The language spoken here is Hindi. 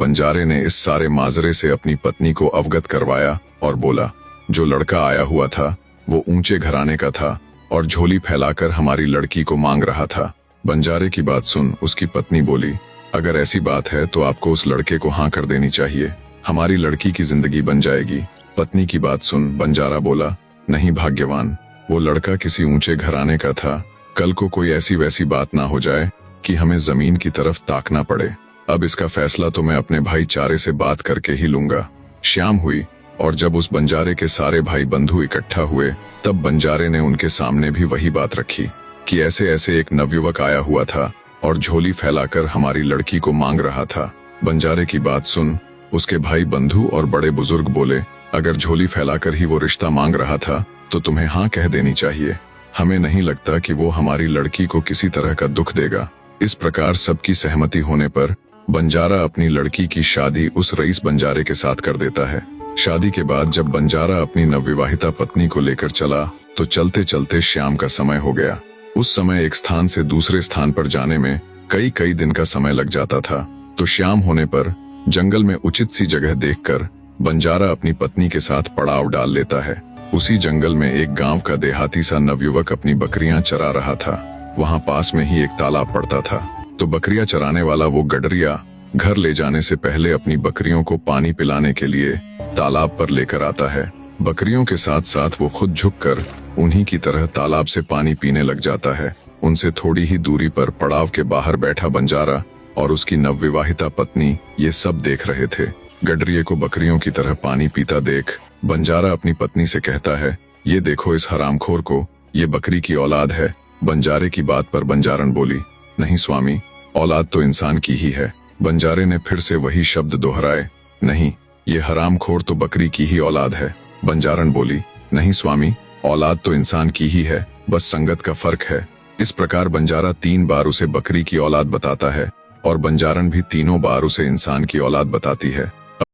बंजारे ने इस सारे माजरे से अपनी पत्नी को अवगत करवाया और बोला, जो लड़का आया हुआ था वो ऊंचे घराने का था और झोली फैलाकर हमारी लड़की को मांग रहा था। बंजारे की बात सुन उसकी पत्नी बोली, अगर ऐसी बात है तो आपको उस लड़के को हाँ कर देनी चाहिए, हमारी लड़की की जिंदगी बन जाएगी। पत्नी की बात सुन बंजारा बोला, नहीं भाग्यवान, वो लड़का किसी ऊंचे घराने का था, कल को कोई ऐसी वैसी बात ना हो जाए कि हमें जमीन की तरफ ताकना पड़े। अब इसका फैसला तो मैं अपने भाईचारे से बात करके ही लूंगा। शाम हुई और जब उस बंजारे के सारे भाई बंधु इकट्ठा हुए तब बंजारे ने उनके सामने भी वही बात रखी कि ऐसे ऐसे एक नवयुवक आया हुआ था और झोली फैलाकर हमारी लड़की को मांग रहा था। बंजारे की बात सुन उसके भाई बंधु और बड़े बुजुर्ग बोले, अगर झोली फैलाकर ही वो रिश्ता मांग रहा था तो तुम्हें हाँ कह देनी चाहिए, हमें नहीं लगता कि वो हमारी लड़की को किसी तरह का दुख देगा। इस प्रकार सबकी सहमति होने पर बंजारा अपनी लड़की की शादी उस रईस बंजारे के साथ कर देता है। शादी के बाद जब बंजारा अपनी नवविवाहिता पत्नी को लेकर चला तो चलते चलते शाम का समय हो गया। उस समय एक स्थान से दूसरे स्थान पर जाने में कई कई दिन का समय लग जाता था। तो शाम होने पर जंगल में उचित सी जगह देखकर बंजारा अपनी पत्नी के साथ पड़ाव डाल लेता है। उसी जंगल में एक गांव का देहाती सा नवयुवक अपनी बकरियां चरा रहा था। वहां पास में ही एक तालाब पड़ता था। तो बकरियां चराने वाला वो गडरिया घर ले जाने से पहले अपनी बकरियों को पानी पिलाने के लिए तालाब पर लेकर आता है। बकरियों के साथ साथ वो खुद झुककर उन्हीं की तरह तालाब से पानी पीने लग जाता है। उनसे थोड़ी ही दूरी पर पड़ाव के बाहर बैठा बंजारा और उसकी नवविवाहिता पत्नी ये सब देख रहे थे। गडरिये को बकरियों की तरह पानी पीता देख बंजारा अपनी पत्नी से कहता है, ये देखो इस हरामखोर को, ये बकरी की औलाद है। बंजारे की बात पर बंजारन बोली, नहीं स्वामी, औलाद तो इंसान की ही है। बंजारे ने फिर से वही शब्द दोहराए, नहीं, ये हरामखोर तो बकरी की ही औलाद है। बंजारन बोली, नहीं स्वामी, औलाद तो इंसान की ही है, बस संगत का फर्क है। इस प्रकार बंजारा 3 बार उसे बकरी की औलाद बताता है और बंजारन भी तीनों बार उसे इंसान की औलाद बताती है।